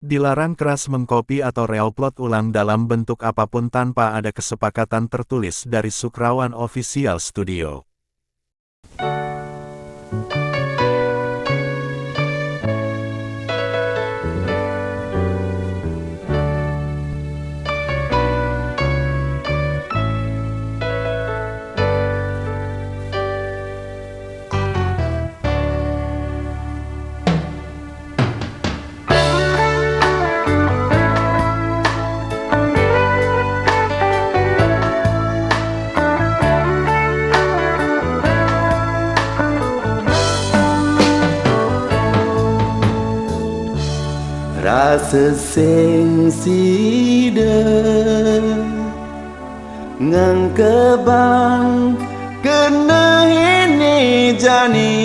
Dilarang keras mengkopi atau reupload ulang dalam bentuk apapun tanpa ada kesepakatan tertulis dari Sukrawan Official Studio. Rasa sing sida ngang kebang kena ini jani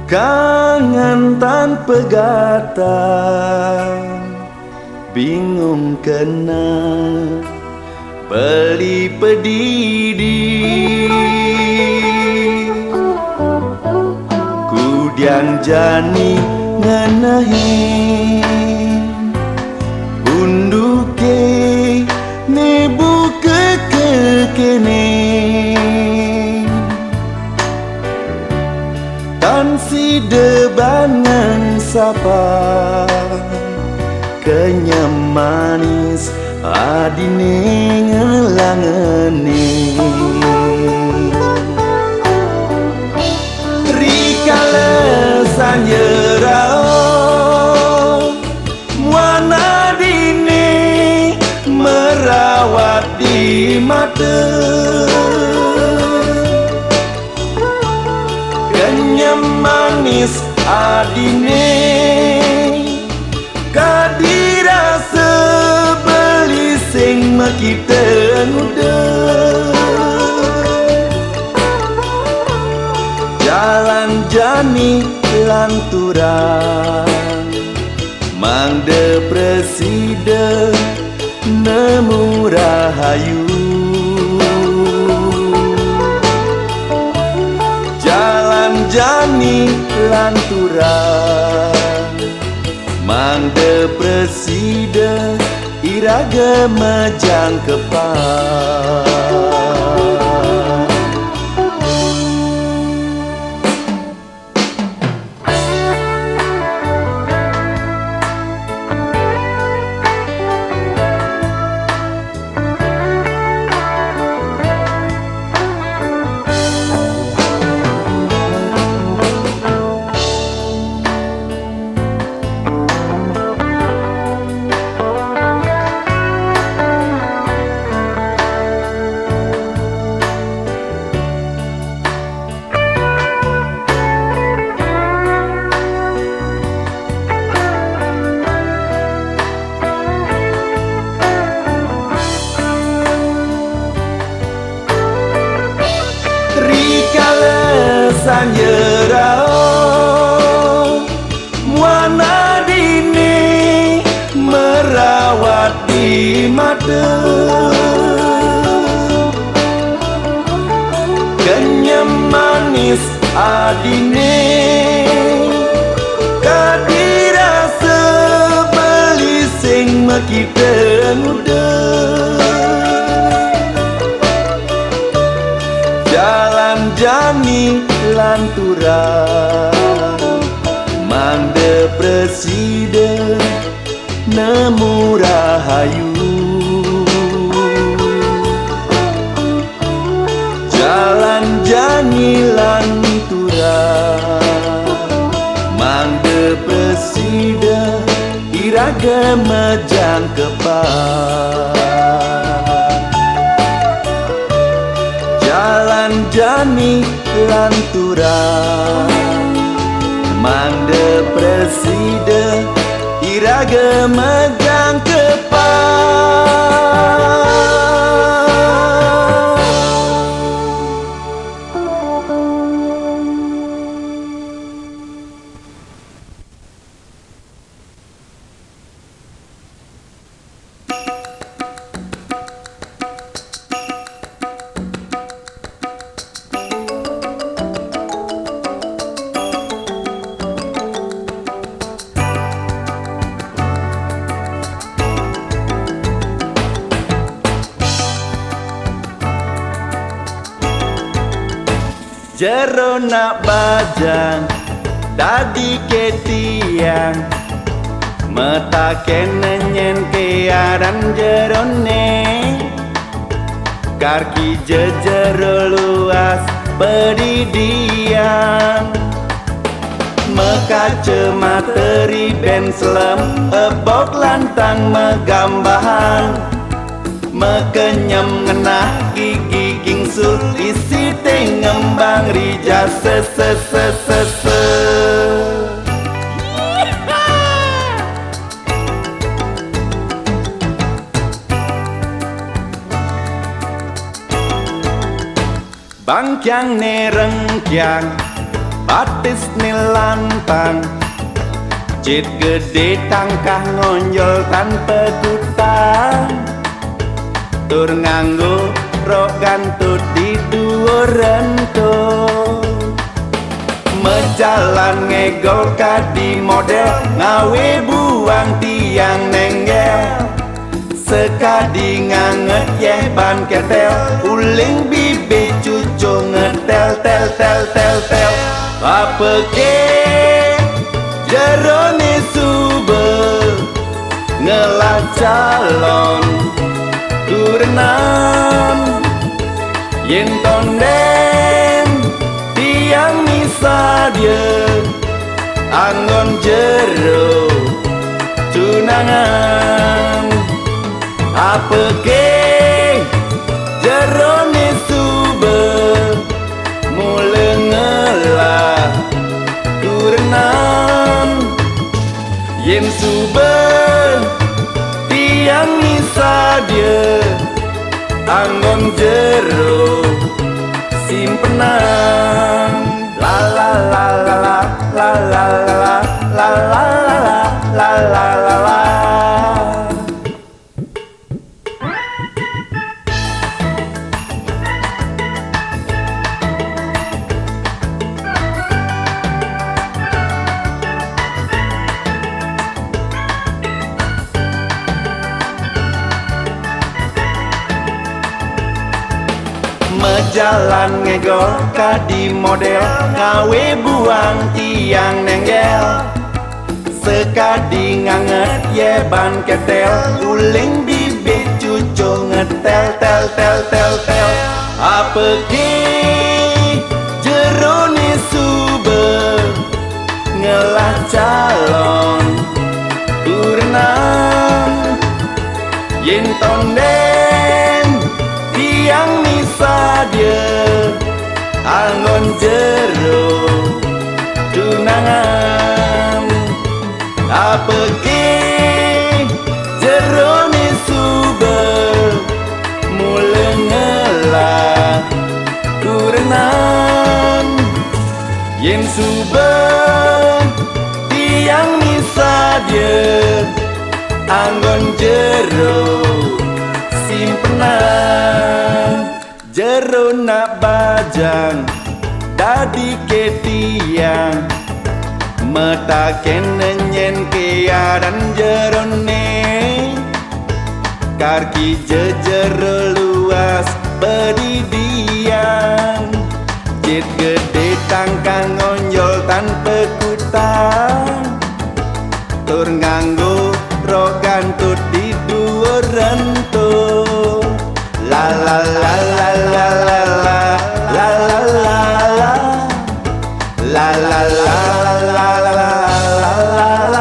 kangen tanpa gata bingung kena beli pedidi yang jani nganahi unduke ne buka kekene tan si debanan sapa kenyam manis adine ngelangeni Sanyerau Muana dini merawat di mata kenyam manis adine kadira sebeli sing makita muda jalan jani lanturan mang depresida nemu rahayu jalan jani lanturan mang depresida iraga majang kepal Sanyerau Muana dini merawat di mata kenyam manis adine kadira sebeli sing makita muda jalan jani lanturan mang depresida nemu rahayu jalan jani lanturan mang depresida iraga majang kepal jalan jani lanturan mang depresida iraga majang kepal jero nak bajang dadi ketiang mata kenenyen kearan jerone karki jejero luas peridian mekace materi ben selem ebok lantang megambahan mekenyem ngenah gigi gingsul isi ngembang rija se. Bangkyang ne rengkyang batis ni lantang jit gede tangkah ngonjol tanpa kutang tur nganggo rok gantut di dua rento mejalan ngegol kadi model ngawe buang tiang nenggel sekadi nganget yeh ban ketel uling bibi cucu ngetel tel apa ke jerone sube ngelah calon kurenan yen tonden tiang misa dia anggon jero tunangan apa ke jerone sube mule ngelah kurenan yen sube tiang misa dia anggon jero simpenan la la la la la la la la la la la la la. Mejalan ngegol kadi model ngawe buang tiang nenggel sekadi nganget yeban ketel uling bibit cucu ngetel tel apa ki jerone sube ngelah calon kurenan yen tonden tiang misa dia anggon jero tunangan apa ki jero ni sube mule ngelah kurenan yen sube tiang misa dia anggon jero simpenan jero nak bajang dadi ketiang mata kenenyen kearan jerone karki jejero luas peridian jit gede tangkang ngonjol tanpa kutang tur nganggo rok gantut di dua rento la la la la la la la la la la la la la la la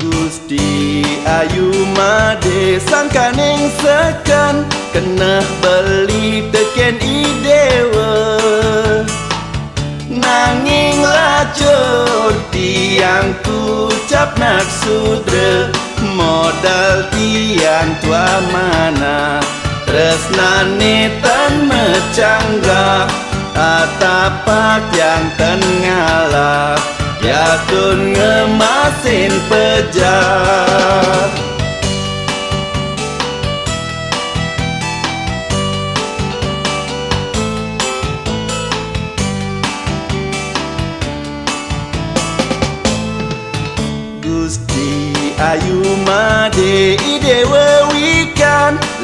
Gusti ayu made sangkaning sekan kena beli teken idewa nanging lacur tiang kucap nak sudra modal tiang tua mana tresnane tan mecanggah atapak yang ten ngalah Yakun ngemasin pejah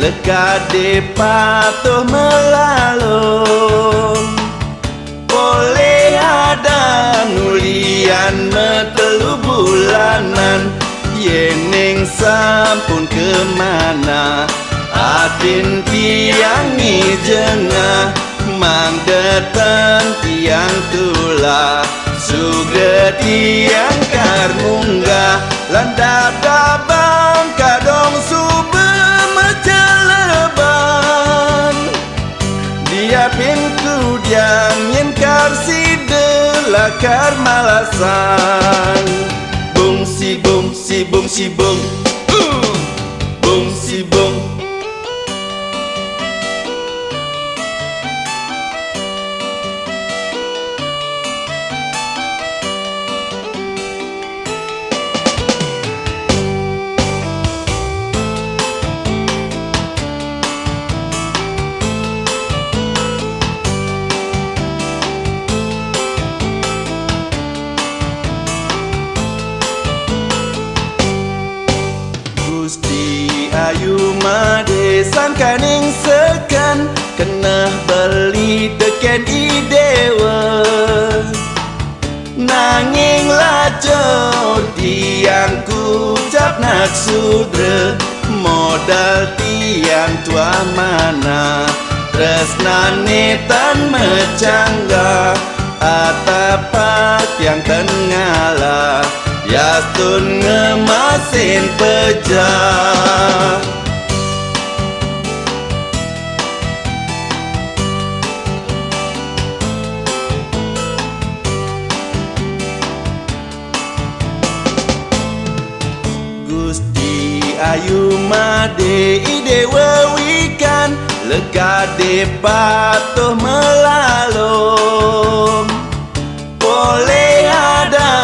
lekade patuh melalun. Boleh ada nulian metelu bulanan, yeneng sampun kemana atin tiang jengah, mang datang tiang tula sugre tiang karmunggah, landap dabang kadong sube macaleban, dia pinku diam yen karsi delakar malasan. Bung si bung si bung si bung, bung si bung. Ayu made sangkaning sekan kena beli teken idewa, nanging lajo tiang kucap nak sudra, modal tiang tua mana tresnane tan mecangga, atapak yang tengala yastun ngemasin pejah. Gusti ayu made ide wewikan, legade patuh melalum. Boleh ada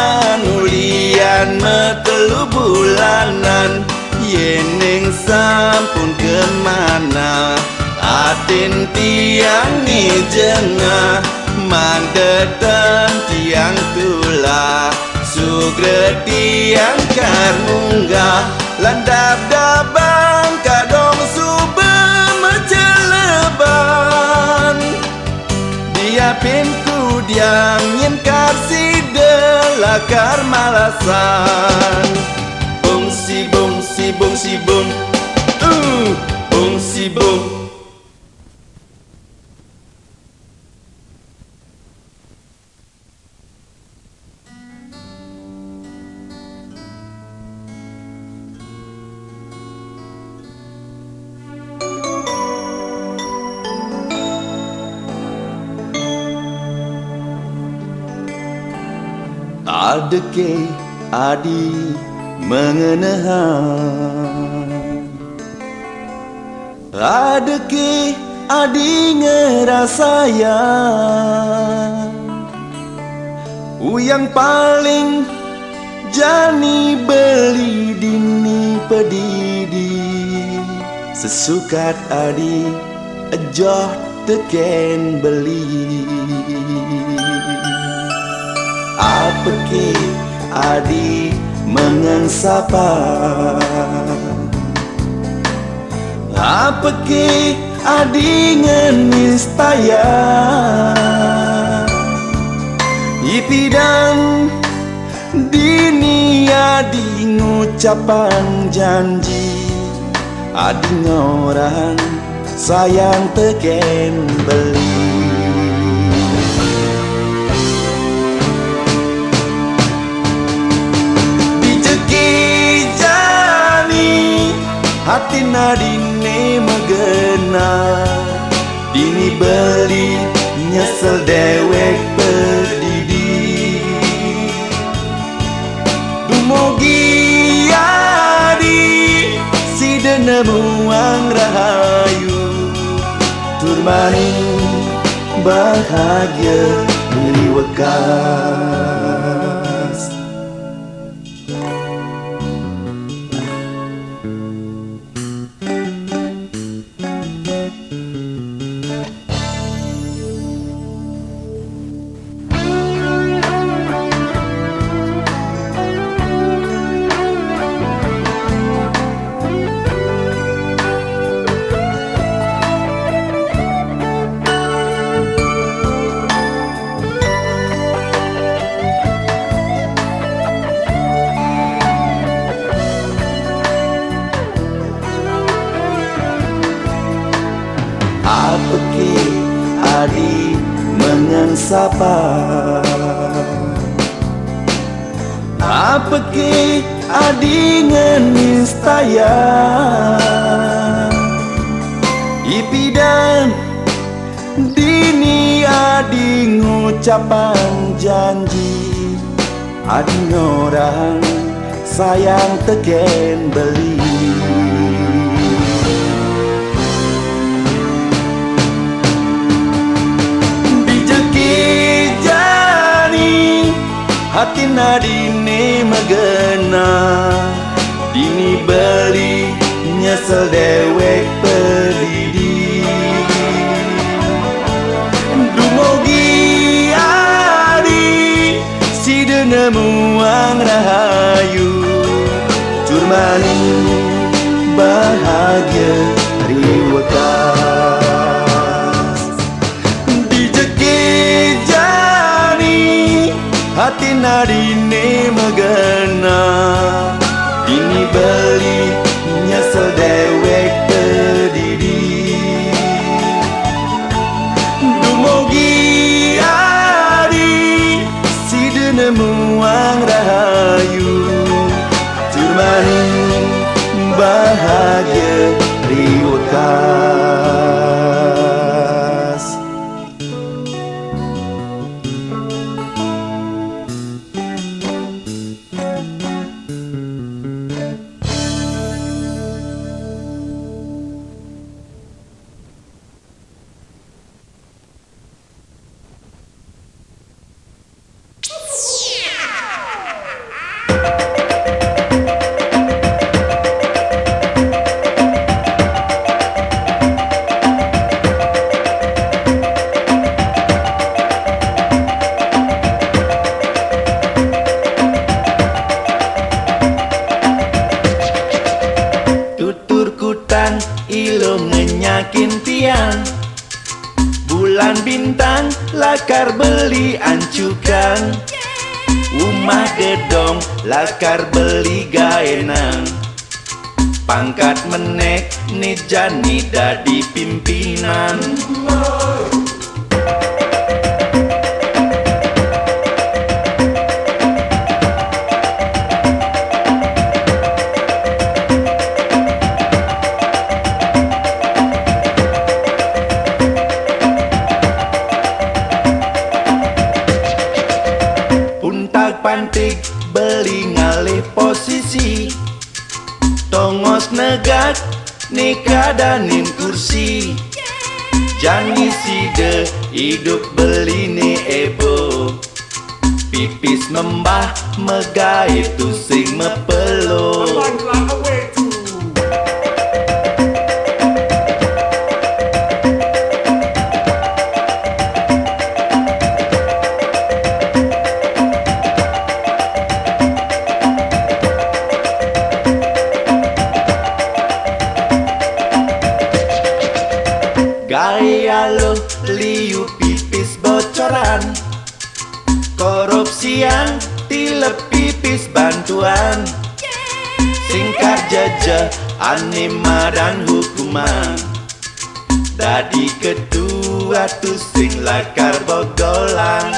nulian metelu bulanan, yeneng sampun kemana atin tiang jengah, mang deten tiang tula sugre tiang karmunggah, landap dabang kadong sube macaleban, dia pinku diam yen karsi delakar malasan. Bung si bung si bung si bung, bung si bung. Adeke adi mengenahan, adeke adi ngerasayang, uyang paling jani beli dini pedidi, sesukat adi ejoh teken beli. Apa ke adi mengansapa, apa ke adi ngenistaya, ipidang dini adi ngucapan janji, adi ngorang sayang teken beli. Hati nadine megena, dini beli nyesel dewek pedidi. Dumugi adi si denemuang rahayu, turmaning bahagia beli wekas. dengan sapa. Apa ke adingan nistaya Ipidan dini adi ngucapan janji Ading orang sayang teken beli hati nadine megena dini beli nyesel dewek pedidi dumogi ari si denemuang rahayu curmani bahagia riwakas dijeki jani hati nadine megena dini beli nyesel dewek pedidi dumogi ari si denemuang rahayu curmani bahagia riwakas. Ilo ngenyakin tiang bulan bintang lakar beli ancukan rumah gedong lakar beli gaenang pangkat menek ni jani dadi pimpinan pantik beli ngalih posisi tongos negak nikadanin kursi jangi side hidup beli ni ebo pipis membah megai tu sing mepelo gaya lo liu pipis bocoran korupsi yang tilep pipis bantuan singkat jajah anima dan hukuman dadi kedua tu sing lakar bogolan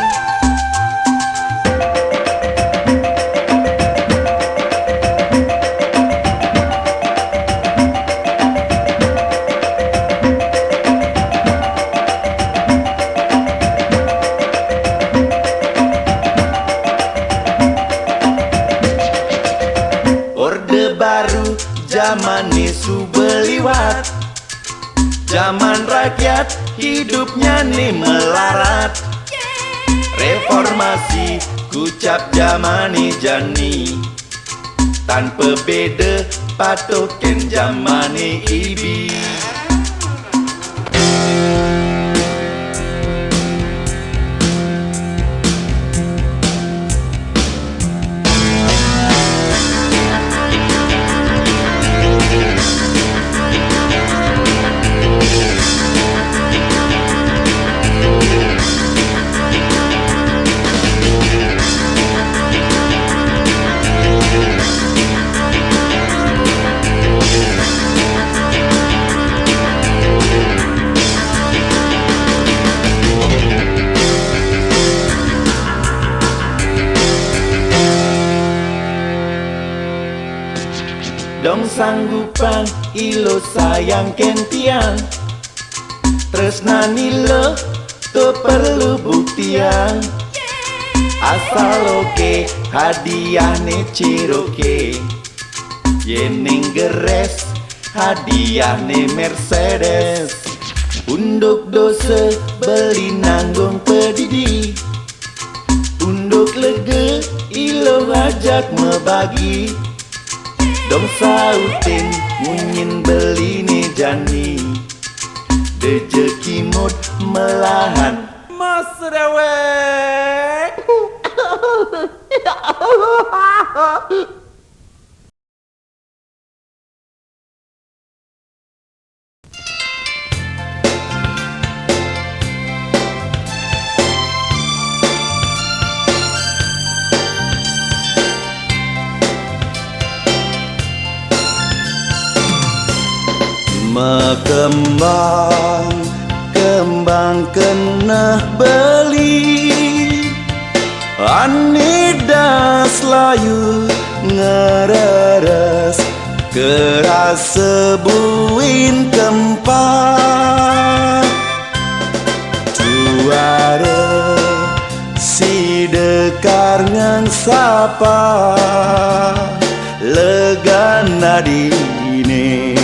baru zaman isu beliwat zaman rakyat hidupnya nih melarat reformasi kucap zaman jani tanpa beda patoken zaman ibi sanggupan ilo sayang kentian. Tresna nilo tu perlu buktian. Asal oke hadiah ne Ciroke. Yening geres hadiah ne Mercedes. Unduk dosa beli nanggung pedidi. Unduk lege ilo ajak membagi. Dong sautin munyin beli ne jani. Dejeki mut melahan Mas Dewek. Mekembang kembang kena beli. Anidas layu ngereres keras sebuin kempar. Tuare si dekar ngang sapa legana dine.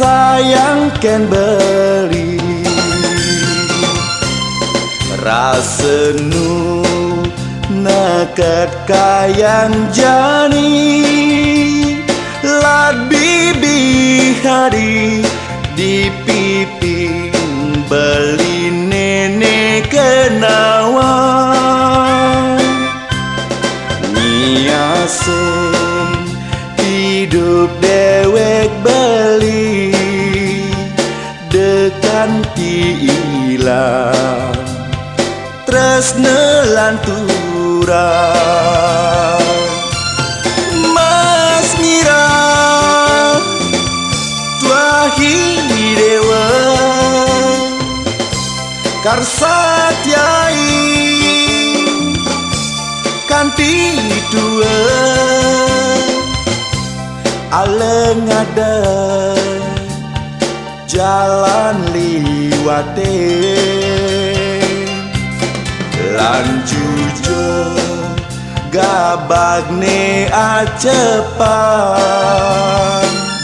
Sayang ken beli rasenu naket kayang jani. Lad bibi hadi di pipi beli nenek kenawan. Niasen hidup dewek beli dekan ilang tresna lantura. Mas Mira tuahi dewa karsatyai kanti dua aleng ada jalan liwate lan jujur gabagne acepan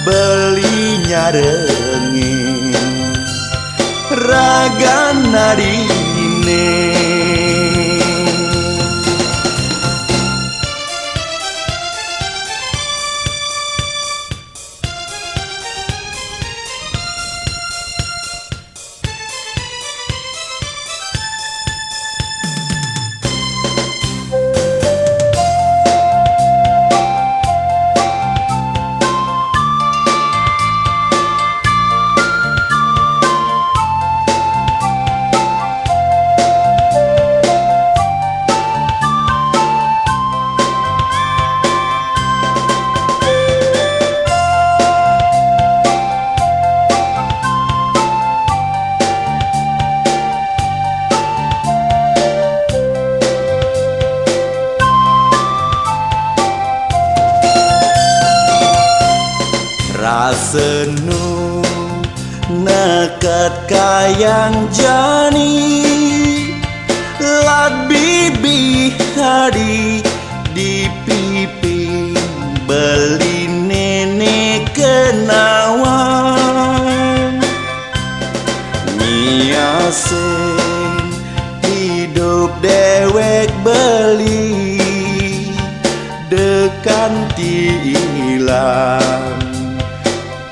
belinya rengin ragan nadine. Rasenu nakat kayang jani. Lad bibi hadi di pipi beli nenek kenawan. Niasen hidup dewek beli dekan ilang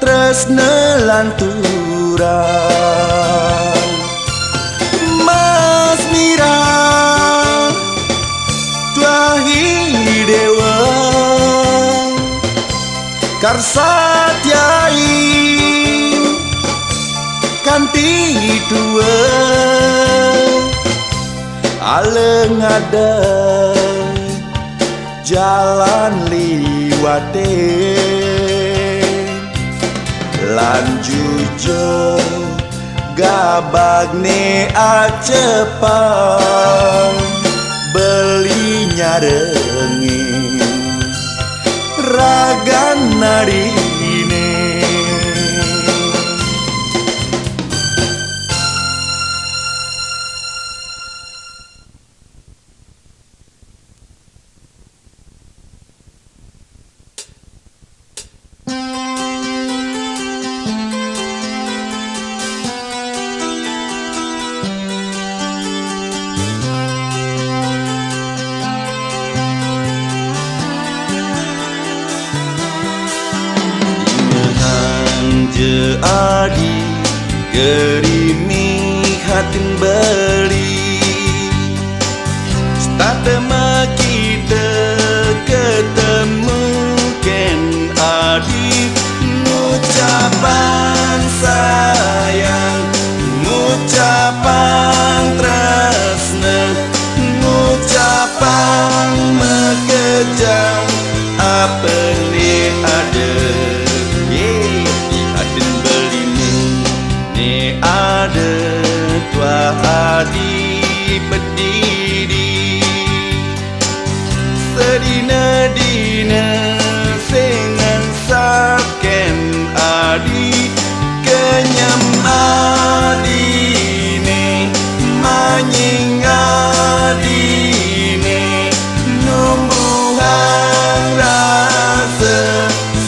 tresna lanturan. Mas Mira tuahi dewa karsatyai kanti dua aleng ada jalan liwate lan jujur gabagne acepan belinya rengin ragan adine. Je adi gerimi hatin beli Statema kita ketemu ken adi Ngucapan sayang Ngucapan tresna Ngucapan mekejang Apa ni ada ada tua adi pedidi sedina-dina sengan saken adi kenyam adine manying adine numbuhan rasa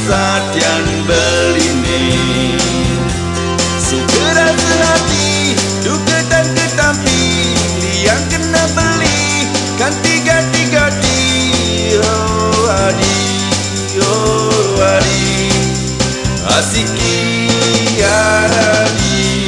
satian beline Sugera sehati, duka dan ketampi Yang kena beli, ganti-ganti-ganti Oh adi, oh adi Asiki adi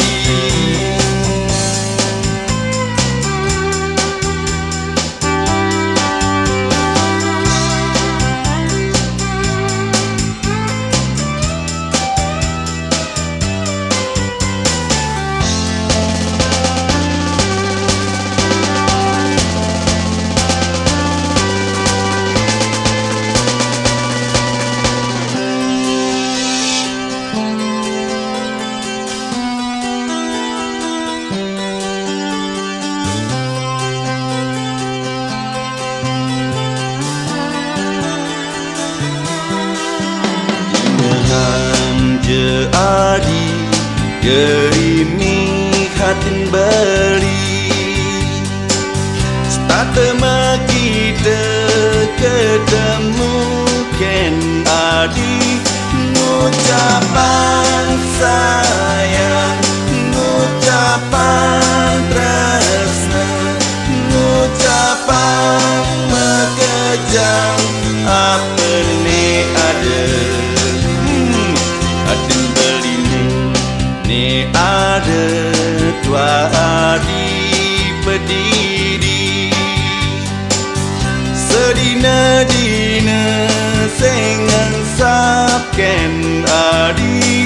Je adi gerimi hatin beli Statema kita ketemu ken adi Ngucapan sayang Ngucapan tresna Ngucapan mekejang Apa ni ada Hatin beline ni ada tua adi pedidi sedina-dina sengan sapken adi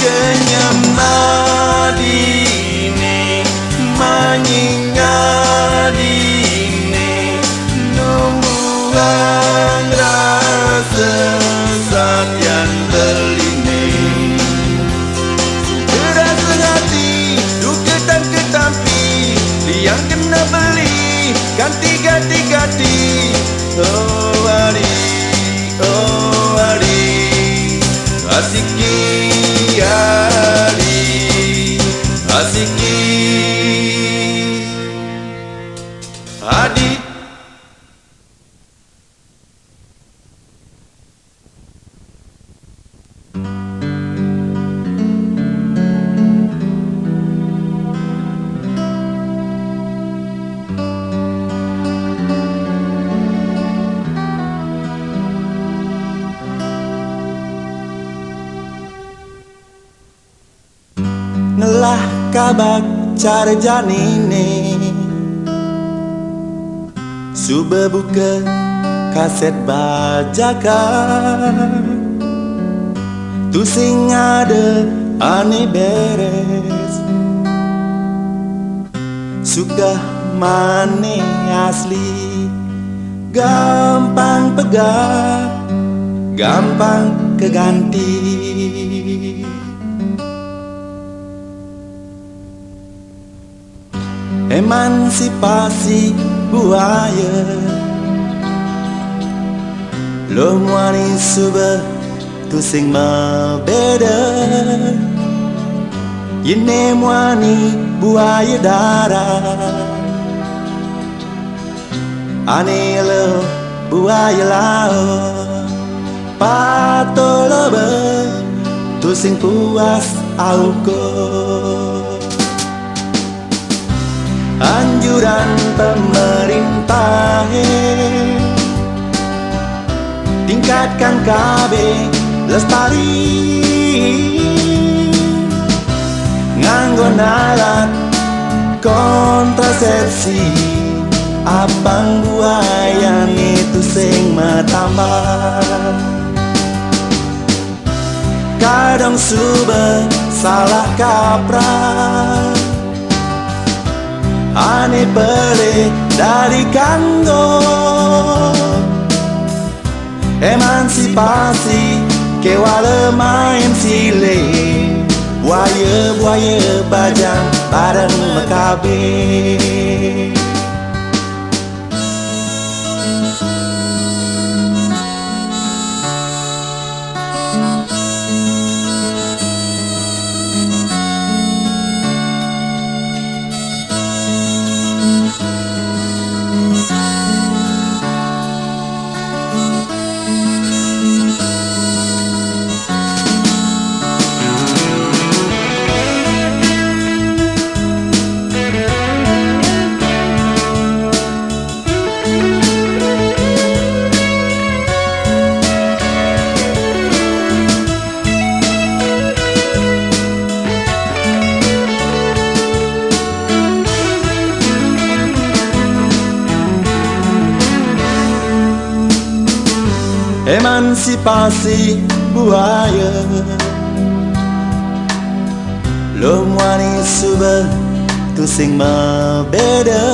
kenyam adine manying adine numbuhan rasa satian beline yang kena beli ganti-ganti-ganti Oh adi Asiki adi Asiki adi Ngelah kabak cara janine Suba buka kaset bajakan Tu sing ada ane beres Suka mane asli Gampang pegang Gampang keganti Emansipasi buaya Lo muani suba tu sing mebeda. Yene muani buaya darat, ane lo buaya laut. Patolobe tu sing puas auko. Anjuran pemerintah, tingkatkan KB lestari, nganggo alat kontrasepsi. Abang buayan itu sing matambah. Kadang suba salah kaprah, ane pele dari kanggo. Emansipasi kewala main sile, buaya-buaya bajang bareng mekabe. Emansipasi buaya, lo muani suba tu sing mebeda.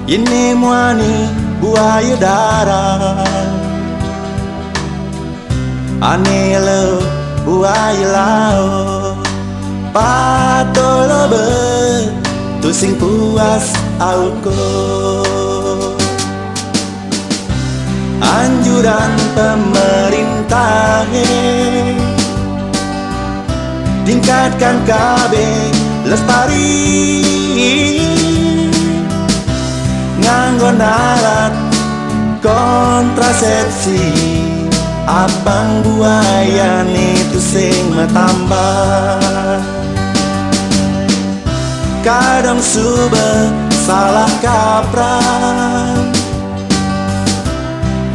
Ini muani buaya darat, ane lo buaya laut. Patolobe tu sing puas auko. Anjuran pemerintah, tingkatkan KB lestari, nganggo alat kontrasepsi. Abang buayan itu sing matambah. Kadang suba salah kaprah,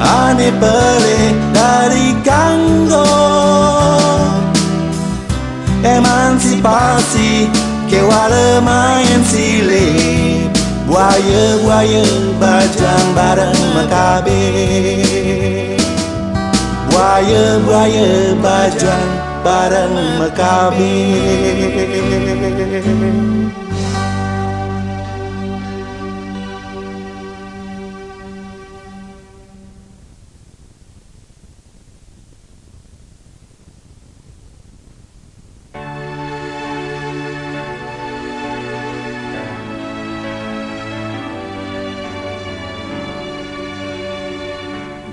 ane pele dari kanggo. Emansipasi kewala main sile, buaya-buaya bajang bareng mekabe. Buaya-buaya bajang bareng mekabe.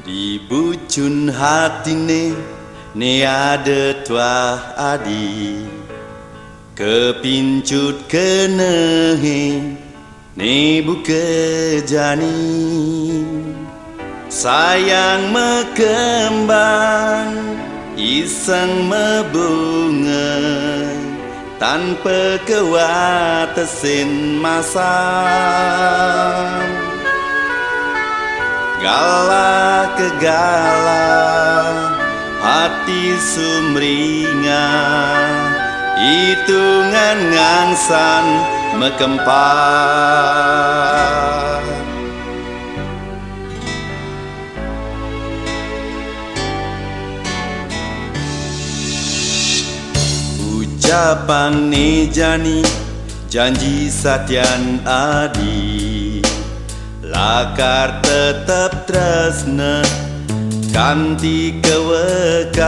Di bucun hatine ne ada tuah adi, kepincut kenehe ne buka jani. Sayang mekembang, iseng mebunga, tanpa kewatasin masam. Gala kegala hati sumringa, hitungan ngangsan mekempar. Ucapan ni jani, janji satian adi, lakar tetap tresna kanti kewekas.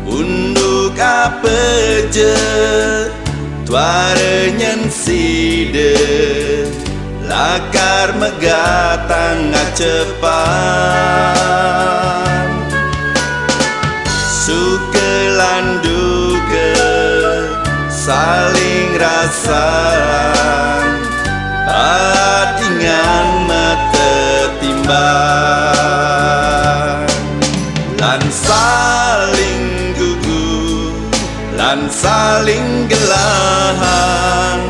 Unduk apa je tuare nyen side, lakar megatang cepat, suka landuga saling rasan, patingan mata timbang, lan saling gugur, lan saling gelahan,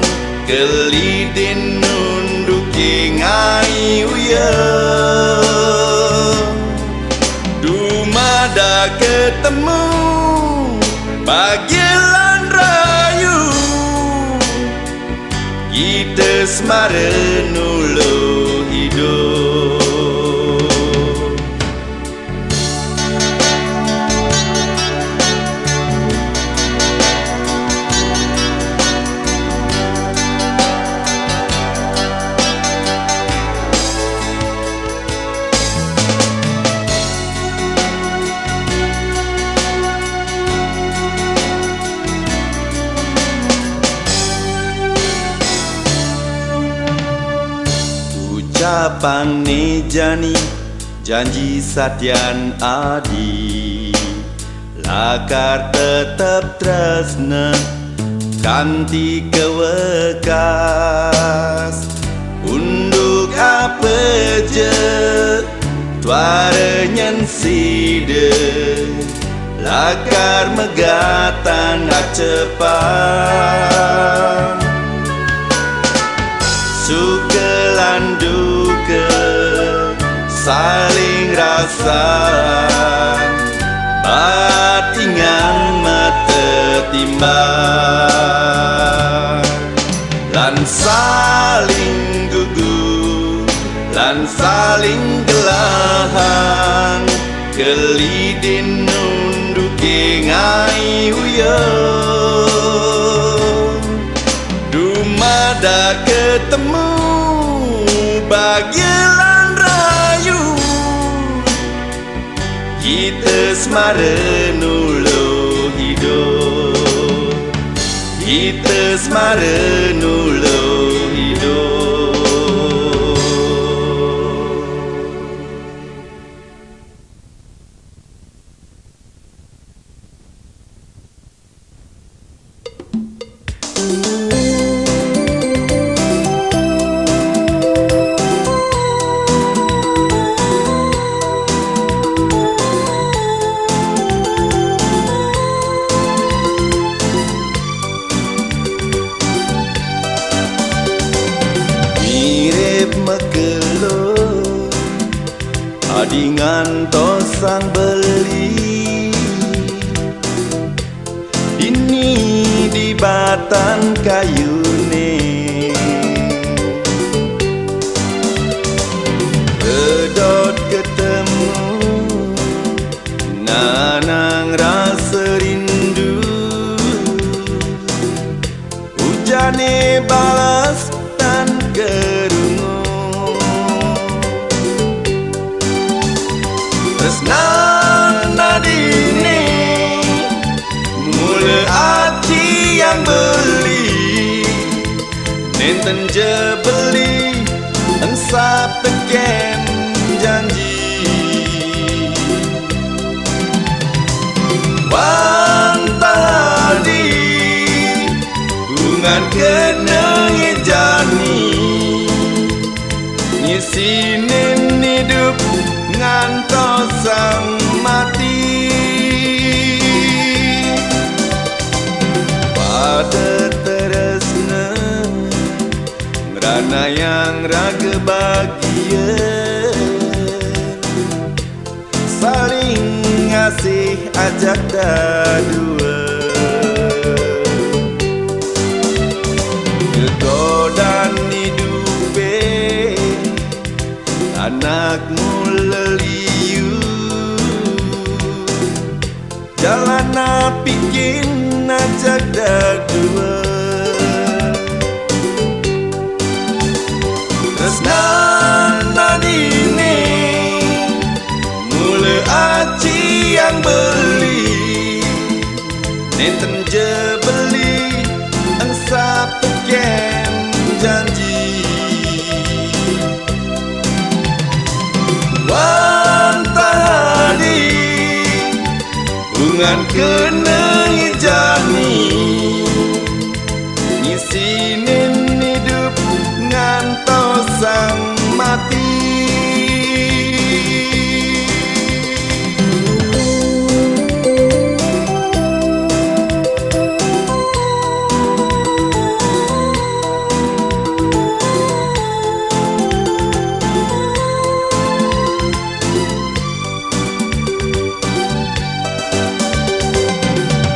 kelidin nunduki ngai uya, dumada ketemu bagilan rayu, kita semara nulu hidup. Ucapan ni jani, janji satyan adi, lakar tetap tresna kanti kewekas, unduk apa je tuara nyenside, lakar megatan cepat, suka landuka saling rasan, patingan mata timbang, lan saling gugur, lan saling gelahan, kelidin nunduki ngai uyon, dumada ketemu bagilan rayu, kita semara nulu hidup, kita semara nulu hidup. Adingan tosang beli ini di batan kayune, kedot ketemu nanang rasa rindu, hujane balas dan kerungu, tresnan nadine mula hati yang beli, nenten je beli ensa peken janji, wan tadi bungan kena ngejani, nyisinin hidup ngantos sang mati, pada teresna merana yang raga bahagia, saling ngasih ajak dua, kegodan hidupe anakmu leliu, jalan bikin ajak dua, tresnan nadine mula aci yang beli, nenten je beli ensa peken janji, Ungan kenang jani Ngisinin hidup ngantos sang mati.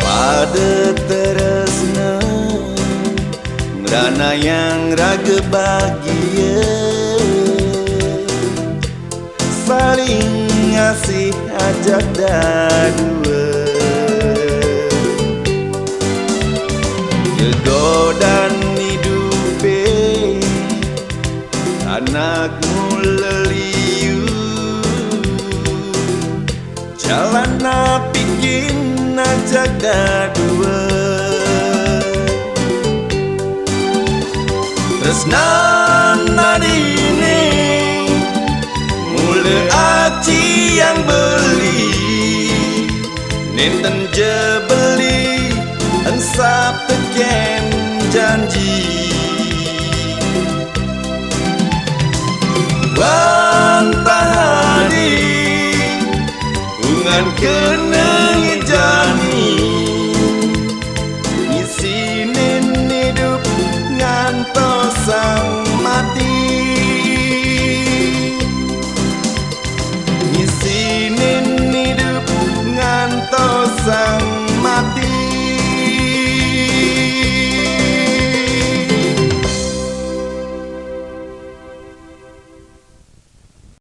Pada teresna merana yang raga bahagia, saling ngasih ajak dua. Jegodan hidupe anakmu leliu, jalan bikin jaga dua. Tresnan nadine mula aci yang beli nenten je beli ensap teken janji. Bantah hadi ungan kenang jan